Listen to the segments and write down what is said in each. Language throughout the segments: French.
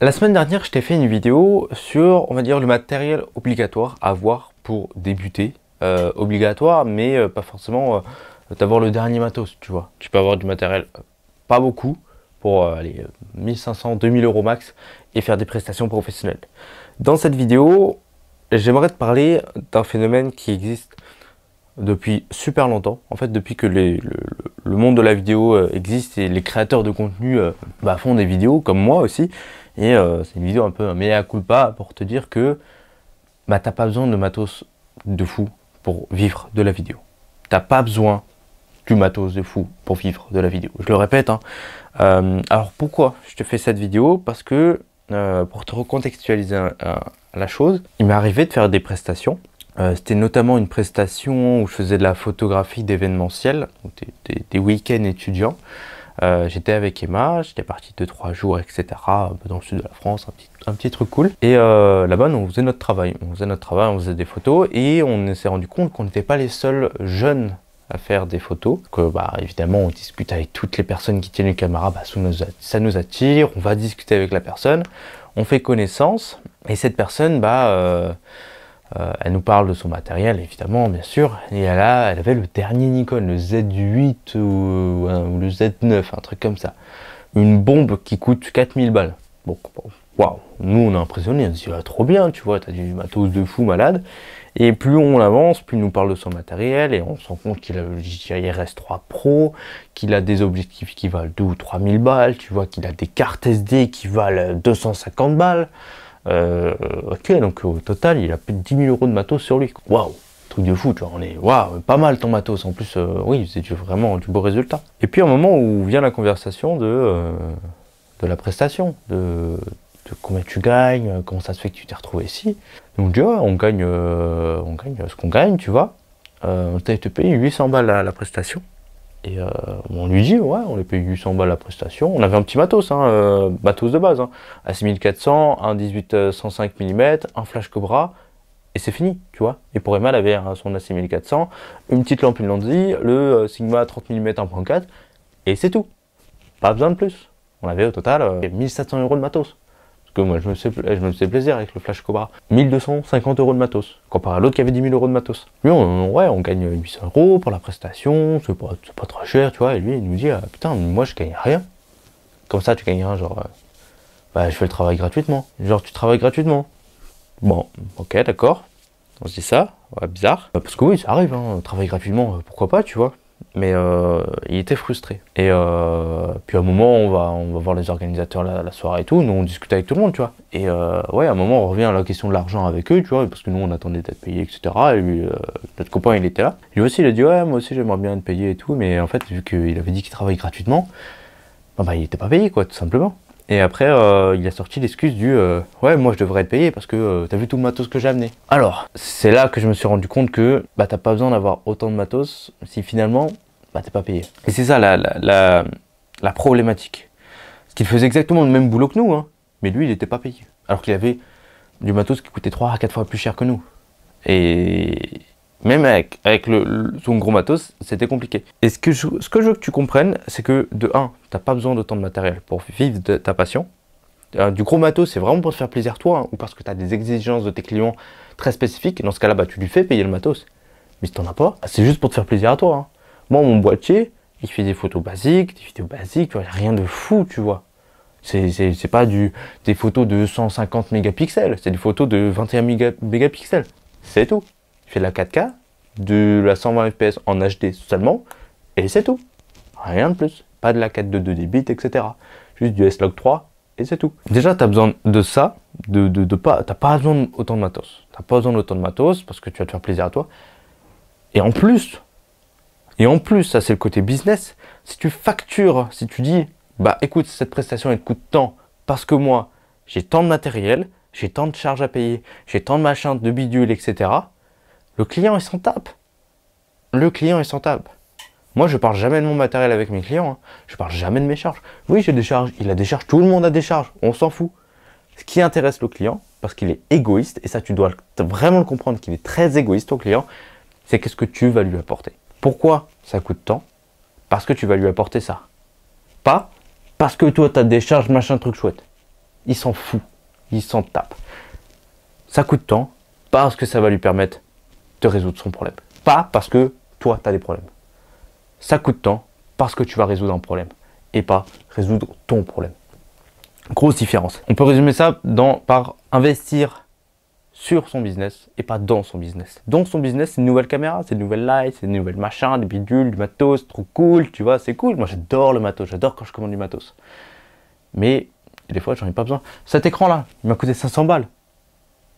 La semaine dernière, je t'ai fait une vidéo sur, on va dire, le matériel obligatoire à avoir pour débuter. Obligatoire, mais pas forcément d'avoir le dernier matos, tu vois. Tu peux avoir du matériel, pas beaucoup, pour aller 1500, 2000 euros max et faire des prestations professionnelles. Dans cette vidéo, j'aimerais te parler d'un phénomène qui existe depuis super longtemps. En fait, depuis que le monde de la vidéo existe et les créateurs de contenu font des vidéos, comme moi aussi. Et c'est une vidéo un peu un mea culpa pour te dire que t'as pas besoin de matos de fou pour vivre de la vidéo. T'as pas besoin du matos de fou pour vivre de la vidéo. Je le répète. Alors pourquoi je te fais cette vidéo? Parce que pour te recontextualiser la chose, il m'est arrivé de faire des prestations. C'était notamment une prestation où je faisais de la photographie d'événementiel, des week-ends étudiants. J'étais avec Emma, j'étais parti 2-3 jours, etc. Un peu dans le sud de la France, un petit truc cool. Et là-bas, on faisait notre travail. On faisait des photos et on s'est rendu compte qu'on n'était pas les seuls jeunes à faire des photos. Que évidemment, on discute avec toutes les personnes qui tiennent une caméra, ça nous attire, on va discuter avec la personne, on fait connaissance. Et cette personne, elle nous parle de son matériel, évidemment, bien sûr, et elle avait le dernier Nikon, le Z8 ou le Z9, un truc comme ça. Une bombe qui coûte 4000 balles. Bon, waouh, nous on est impressionnés, on se dit trop bien, tu vois, t'as du matos de fou malade. Et plus on avance, plus il nous parle de son matériel, et on se rend compte qu'il a le DJI RS3 Pro, qu'il a des objectifs qui valent 2 ou 3000 balles, tu vois, qu'il a des cartes SD qui valent 250 balles. Ok, donc au total, il a plus de 10 000 euros de matos sur lui. Waouh, truc de fou, tu vois, on est waouh, pas mal ton matos. En plus, oui, c'est vraiment du beau résultat. Et puis, à un moment où vient la conversation de la prestation, de combien tu gagnes, comment ça se fait que tu t'es retrouvé ici. Donc, tu vois, on gagne ce qu'on gagne, tu vois. On t'a été payé 800 balles la prestation. Et on lui dit, ouais, on les paye 800 balles la prestation. On avait un petit matos, matos de base, à 6400, un 18-105 mm, un flash Cobra, et c'est fini, tu vois. Et pour Emma, elle avait son A6400, une petite lampe Ulanzi, le Sigma 30 mm 1.4, et c'est tout. Pas besoin de plus. On avait au total 1700 euros de matos. Parce que moi, je me faisais plaisir avec le Flash Cobra. 1250 euros de matos, comparé à l'autre qui avait 10 000 euros de matos. Lui, on gagne 800 euros pour la prestation, c'est pas trop cher, tu vois. Et lui, il nous dit, putain, moi, je gagne rien. Comme ça, tu gagnes rien, genre, je fais le travail gratuitement. Genre, tu travailles gratuitement. Bon, ok, d'accord. On se dit ça, ouais, bizarre. Parce que oui, ça arrive, travailler gratuitement, pourquoi pas, tu vois. Mais il était frustré. Et puis à un moment, on va voir les organisateurs la soirée et tout. Nous, on discute avec tout le monde, tu vois. Et ouais, à un moment, on revient à la question de l'argent avec eux, tu vois, parce que nous, on attendait d'être payés, etc. Et lui, notre copain, il était là. Lui aussi, il a dit, ouais, moi aussi, j'aimerais bien être payé et tout. Mais en fait, vu qu'il avait dit qu'il travaillait gratuitement, il était pas payé, quoi, tout simplement. Et après, il a sorti l'excuse du ouais, moi je devrais être payé parce que t'as vu tout le matos que j'ai amené. Alors, c'est là que je me suis rendu compte que t'as pas besoin d'avoir autant de matos si finalement t'es pas payé. Et c'est ça la problématique. Parce qu'il faisait exactement le même boulot que nous, mais lui il était pas payé. Alors qu'il avait du matos qui coûtait 3 à 4 fois plus cher que nous. Et même avec son gros matos, c'était compliqué. Et ce que je veux que tu comprennes, c'est que de 1, t'as pas besoin d'autant de matériel pour vivre de ta passion. Du gros matos, c'est vraiment pour te faire plaisir toi, ou parce que tu as des exigences de tes clients très spécifiques. Et dans ce cas-là, tu lui fais payer le matos. Mais si t'en as pas, c'est juste pour te faire plaisir à toi. Moi, mon boîtier, il fait des photos basiques, tu vois, rien de fou, tu vois. C'est pas des photos de 150 mégapixels, c'est des photos de 21 mégapixels. C'est tout. Il fait de la 4K, de la 120 fps en HD seulement, et c'est tout. Rien de plus. Pas de la 422 débit, etc. Juste du S-Log 3, et c'est tout. Déjà, tu as besoin de ça, t'as pas besoin d'autant de matos. T'as pas besoin d'autant de matos, parce que tu vas te faire plaisir à toi. Et en plus, ça c'est le côté business, si tu factures, si tu dis, écoute, cette prestation elle coûte tant, parce que moi, j'ai tant de matériel, j'ai tant de charges à payer, j'ai tant de machins, de bidules, etc. Le client, il s'en tape. Moi, je parle jamais de mon matériel avec mes clients. Je parle jamais de mes charges. Oui, j'ai des charges. Il a des charges. Tout le monde a des charges. On s'en fout. Ce qui intéresse le client, parce qu'il est égoïste, et ça, tu dois vraiment le comprendre qu'il est très égoïste, ton client, c'est qu'est-ce que tu vas lui apporter. Pourquoi ça coûte tant? Parce que tu vas lui apporter ça. Pas parce que toi, tu as des charges, machin, truc chouette. Il s'en fout. Il s'en tape. Ça coûte temps parce que ça va lui permettre de résoudre son problème. Pas parce que toi, tu as des problèmes. Ça coûte temps parce que tu vas résoudre un problème et pas résoudre ton problème. Grosse différence. On peut résumer ça par investir sur son business et pas dans son business. Dans son business, c'est une nouvelle caméra, c'est une nouvelle light, c'est une nouvelle machin, des bidules, du matos, trop cool, tu vois, c'est cool. Moi, j'adore le matos, j'adore quand je commande du matos. Mais des fois, j'en ai pas besoin. Cet écran-là, il m'a coûté 500 balles.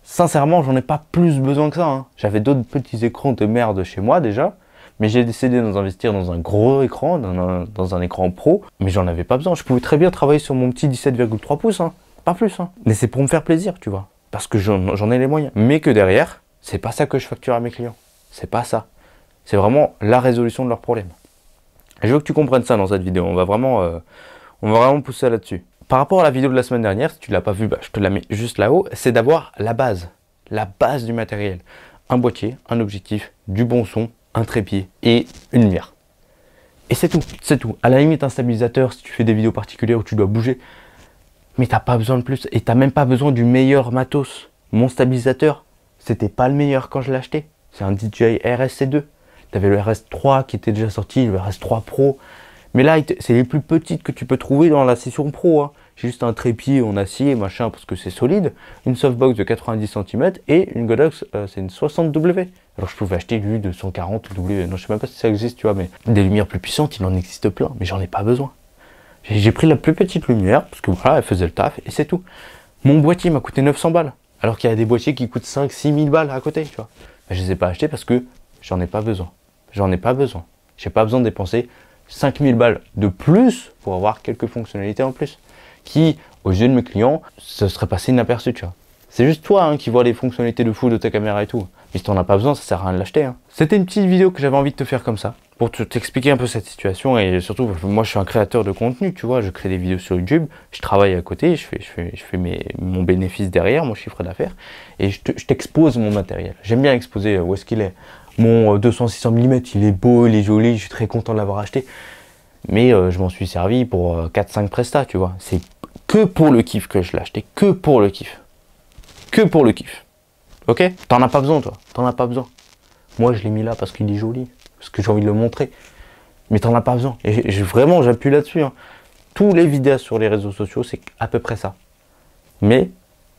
Sincèrement, j'en ai pas plus besoin que ça. Hein. J'avais d'autres petits écrans de merde chez moi déjà. Mais j'ai décidé d'investir dans un gros écran, dans un écran pro. Mais j'en avais pas besoin. Je pouvais très bien travailler sur mon petit 17,3 pouces. Hein. Pas plus. Hein. Mais c'est pour me faire plaisir, tu vois. Parce que j'en ai les moyens. Mais que derrière, c'est pas ça que je facture à mes clients. C'est pas ça. C'est vraiment la résolution de leurs problèmes. Et je veux que tu comprennes ça dans cette vidéo. On va vraiment pousser là-dessus. Par rapport à la vidéo de la semaine dernière, si tu ne l'as pas vue, je te la mets juste là-haut, c'est d'avoir la base du matériel. Un boîtier, un objectif, du bon son, un trépied et une lumière. Et c'est tout, c'est tout. À la limite, un stabilisateur si tu fais des vidéos particulières où tu dois bouger. Mais tu n'as pas besoin de plus. Et tu n'as même pas besoin du meilleur matos. Mon stabilisateur, c'était pas le meilleur quand je l'ai acheté. C'est un DJI RSC2. Tu avais le RS3 qui était déjà sorti, le RS3 Pro. Mais là, c'est les plus petites que tu peux trouver dans la session pro. Hein. J'ai juste un trépied en acier, machin, parce que c'est solide. Une softbox de 90 cm et une Godox, c'est une 60W. Alors je pouvais acheter lui de 140W. Non, je sais même pas si ça existe, tu vois, mais des lumières plus puissantes, il en existe plein, mais j'en ai pas besoin. J'ai pris la plus petite lumière, parce que voilà, elle faisait le taf, et c'est tout. Mon boîtier m'a coûté 900 balles. Alors qu'il y a des boîtiers qui coûtent 5-6 000 balles à côté, tu vois. Mais je les ai pas achetés parce que j'en ai pas besoin. J'en ai pas besoin. J'ai pas besoin de dépenser 5000 balles de plus pour avoir quelques fonctionnalités en plus qui, aux yeux de mes clients, se serait passé inaperçu, tu vois. C'est juste toi hein, qui vois les fonctionnalités de fou de ta caméra et tout. Mais si t'en as pas besoin, ça sert à rien de l'acheter. Hein. C'était une petite vidéo que j'avais envie de te faire comme ça, pour t'expliquer un peu cette situation et surtout, moi je suis un créateur de contenu, tu vois, je crée des vidéos sur YouTube, je travaille à côté, je fais mon bénéfice derrière, mon chiffre d'affaires, et je t'expose mon matériel. J'aime bien exposer où est-ce qu'il est. Mon 200-600 mm, il est beau, il est joli, je suis très content de l'avoir acheté. Mais je m'en suis servi pour 4-5 prestats, tu vois. C'est que pour le kiff que je l'ai acheté, que pour le kiff. Que pour le kiff. Ok? T'en as pas besoin, toi. T'en as pas besoin. Moi, je l'ai mis là parce qu'il est joli, parce que j'ai envie de le montrer. Mais t'en as pas besoin. Et vraiment, j'appuie là-dessus. Hein. Tous les vidéos sur les réseaux sociaux, c'est à peu près ça. Mais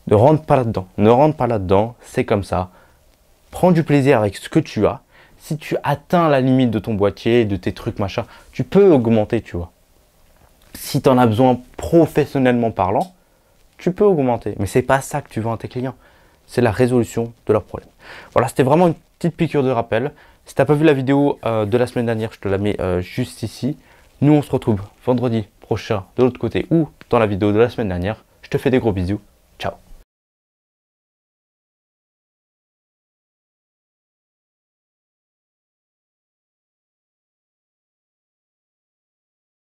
ne rentre pas là-dedans. Ne rentre pas là-dedans, c'est comme ça. Prends du plaisir avec ce que tu as. Si tu atteins la limite de ton boîtier, de tes trucs, machin, tu peux augmenter, tu vois. Si tu en as besoin professionnellement parlant, tu peux augmenter. Mais c'est pas ça que tu vends à tes clients. C'est la résolution de leurs problèmes. Voilà, c'était vraiment une petite piqûre de rappel. Si tu n'as pas vu la vidéo de la semaine dernière, je te la mets juste ici. Nous, on se retrouve vendredi prochain de l'autre côté ou dans la vidéo de la semaine dernière. Je te fais des gros bisous.